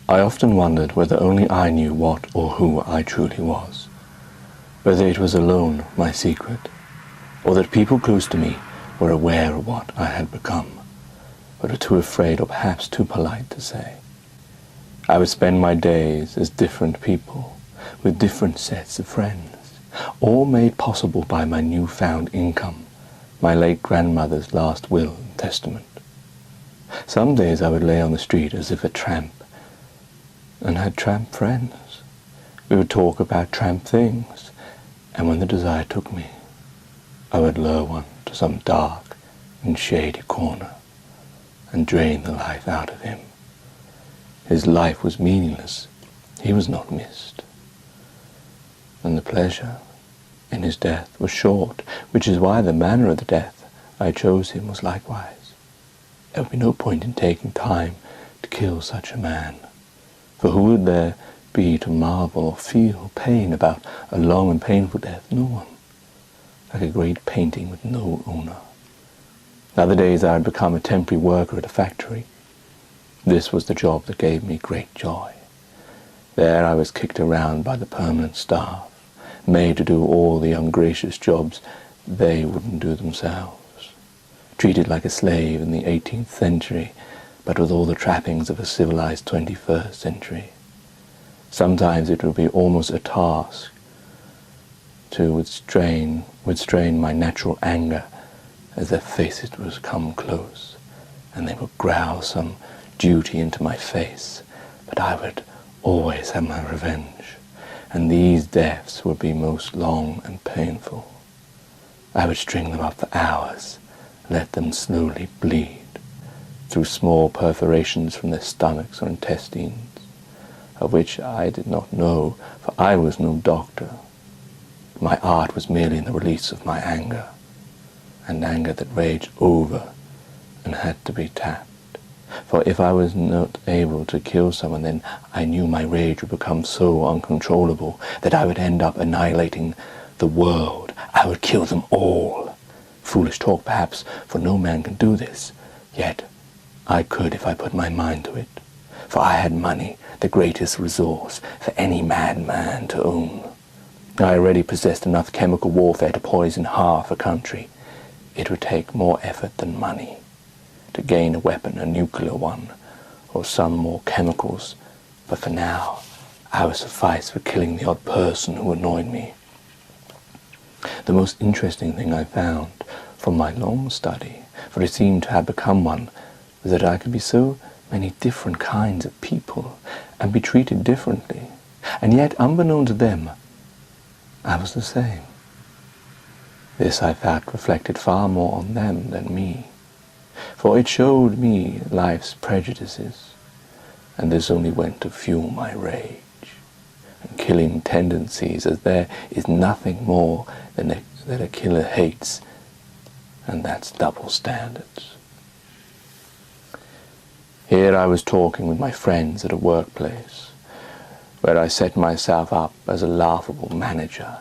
I often wondered whether only I knew what or who I truly was, whether it was alone my secret, or that people close to me were aware of what I had become, but were too afraid or perhaps too polite to say. I would spend my days as different people, with different sets of friends, all made possible by my newfound income, my late grandmother's last will and testament. Some days I would lay on the street as if a tramp, and had tramp friends. We would talk about tramp things, and when the desire took me, I would lure one to some dark and shady corner and drain the life out of him. His life was meaningless. He was not missed. And the pleasure in his death was short, which is why the manner of the death I chose him was likewise. There would be no point in taking time to kill such a man, for who would there be to marvel or feel pain about a long and painful death? No one. Like a great painting with no owner. Other days I had become a temporary worker at a factory. This was the job that gave me great joy. There I was kicked around by the permanent staff, made to do all the ungracious jobs they wouldn't do themselves, treated like a slave in the 18th century, but with all the trappings of a civilized 21st century. Sometimes it would be almost a task to withstrain my natural anger as their faces would come close, and they would growl some duty into my face, but I would always have my revenge, and these deaths would be most long and painful. I would string them up for hours, let them slowly bleed through small perforations from their stomachs or intestines, of which I did not know, for I was no doctor. My art was merely in the release of my anger, and anger that raged over and had to be tapped. For if I was not able to kill someone, then I knew my rage would become so uncontrollable that I would end up annihilating the world. I would kill them all. Foolish talk, perhaps, for no man can do this. Yet I could if I put my mind to it. For I had money, the greatest resource for any madman to own. I already possessed enough chemical warfare to poison half a country. It would take more effort than money to gain a weapon, a nuclear one, or some more chemicals, but for now I would suffice for killing the odd person who annoyed me. The most interesting thing I found from my long study, for it seemed to have become one, was that I could be so many different kinds of people and be treated differently, and yet unbeknown to them, I was the same. This I felt reflected far more on them than me, for it showed me life's prejudices, and this only went to fuel my rage and killing tendencies, as there is nothing more that a killer hates, and that's double standards. Here I was talking with my friends at a workplace, where I set myself up as a laughable manager,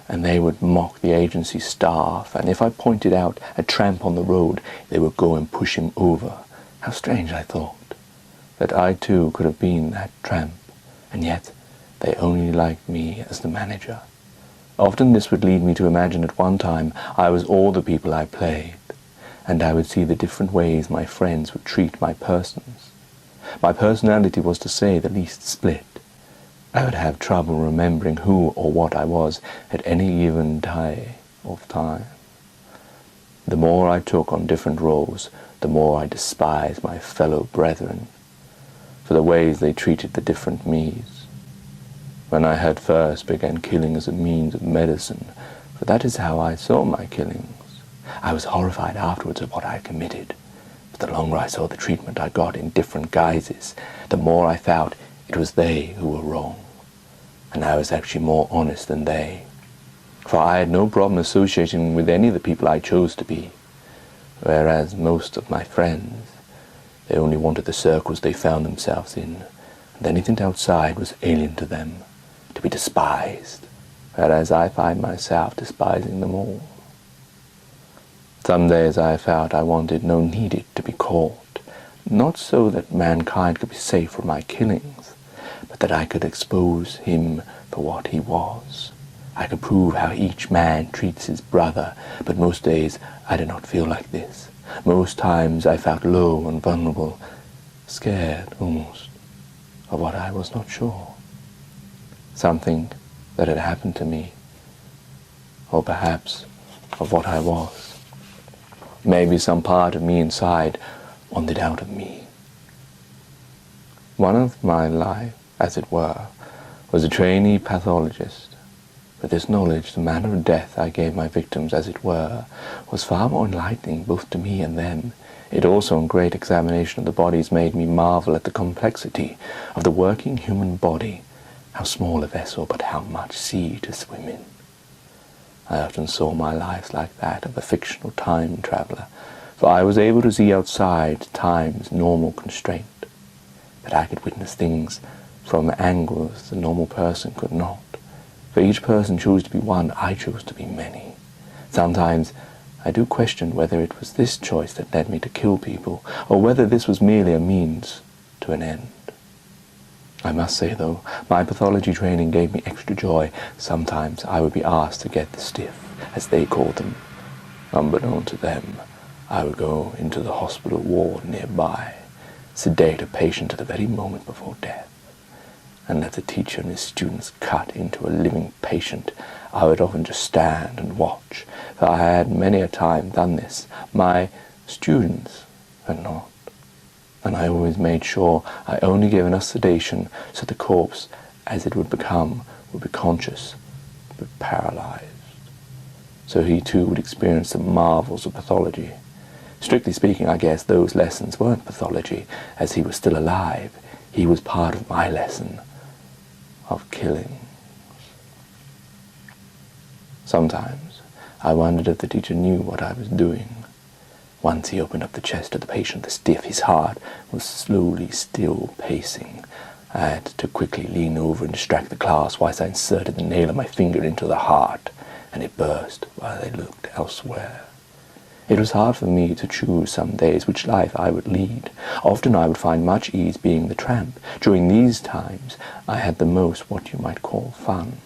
and they would mock the agency staff, and if I pointed out a tramp on the road, they would go and push him over. How strange, I thought, that I too could have been that tramp, and yet they only liked me as the manager. Often this would lead me to imagine at one time I was all the people I played, and I would see the different ways my friends would treat my persons. My personality was, to say the least, split. I would have trouble remembering who or what I was at any given day of time. The more I took on different roles, the more I despised my fellow brethren for the ways they treated the different me's. When I had first began killing as a means of medicine, for that is how I saw my killings, I was horrified afterwards at what I had committed. But the longer I saw the treatment I got in different guises, the more I felt it was they who were wrong, and I was actually more honest than they. For I had no problem associating with any of the people I chose to be, whereas most of my friends, they only wanted the circles they found themselves in, and anything outside was alien to them, to be despised, whereas I find myself despising them all. Some days I felt I needed to be caught, not so that mankind could be safe from my killings, but that I could expose him for what he was. I could prove how each man treats his brother, but most days I did not feel like this. Most times I felt low and vulnerable, scared almost of what I was not sure. Something that had happened to me, or perhaps of what I was. Maybe some part of me inside wanted out of me. One of my life, as it were, was a trainee pathologist. With this knowledge, the manner of death I gave my victims, as it were, was far more enlightening both to me and them. It also, in great examination of the bodies, made me marvel at the complexity of the working human body, how small a vessel, but how much sea to swim in. I often saw my life like that of a fictional time traveller, for I was able to see outside time's normal constraint, but I could witness things from angles the normal person could not. For each person chose to be one, I chose to be many. Sometimes I do question whether it was this choice that led me to kill people, or whether this was merely a means to an end. I must say, though, my pathology training gave me extra joy. Sometimes I would be asked to get the stiff, as they called them. Unbeknown to them, I would go into the hospital ward nearby, sedate a patient at the very moment before death, and let the teacher and his students cut into a living patient. I would often just stand and watch, for I had many a time done this. My students had not, and I always made sure I only gave enough sedation so the corpse, as it would become, would be conscious, but paralyzed. So he too would experience the marvels of pathology. Strictly speaking, I guess those lessons weren't pathology, as he was still alive. He was part of my lesson of killing. Sometimes I wondered if the teacher knew what I was doing. Once he opened up the chest of the patient, the stiff, his heart was slowly still pacing. I had to quickly lean over and distract the class whilst I inserted the nail of my finger into the heart, and it burst while they looked elsewhere. It was hard for me to choose some days which life I would lead. Often I would find much ease being the tramp. During these times I had the most what you might call fun.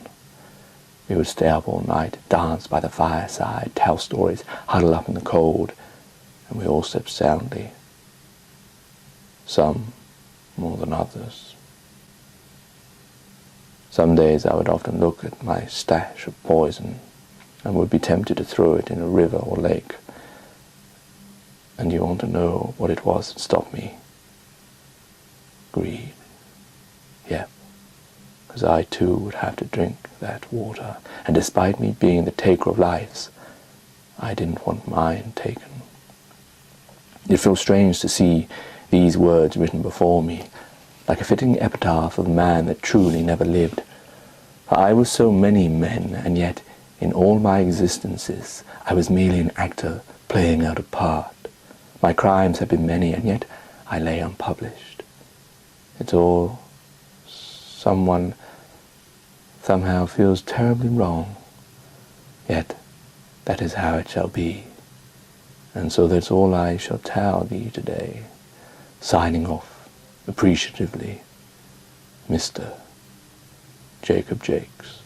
We would stay up all night, dance by the fireside, tell stories, huddle up in the cold, and we all slept soundly. Some more than others. Some days I would often look at my stash of poison and would be tempted to throw it in a river or lake. And you want to know what it was that stopped me? Greed. Yep. Because I too would have to drink that water. And despite me being the taker of lives, I didn't want mine taken. It feels strange to see these words written before me, like a fitting epitaph of a man that truly never lived. For I was so many men, and yet in all my existences I was merely an actor playing out a part. My crimes have been many, and yet I lay unpublished. It's all someone somehow feels terribly wrong. Yet that is how it shall be. And so that's all I shall tell thee today. Signing off appreciatively, Mr. Jacob Jakes.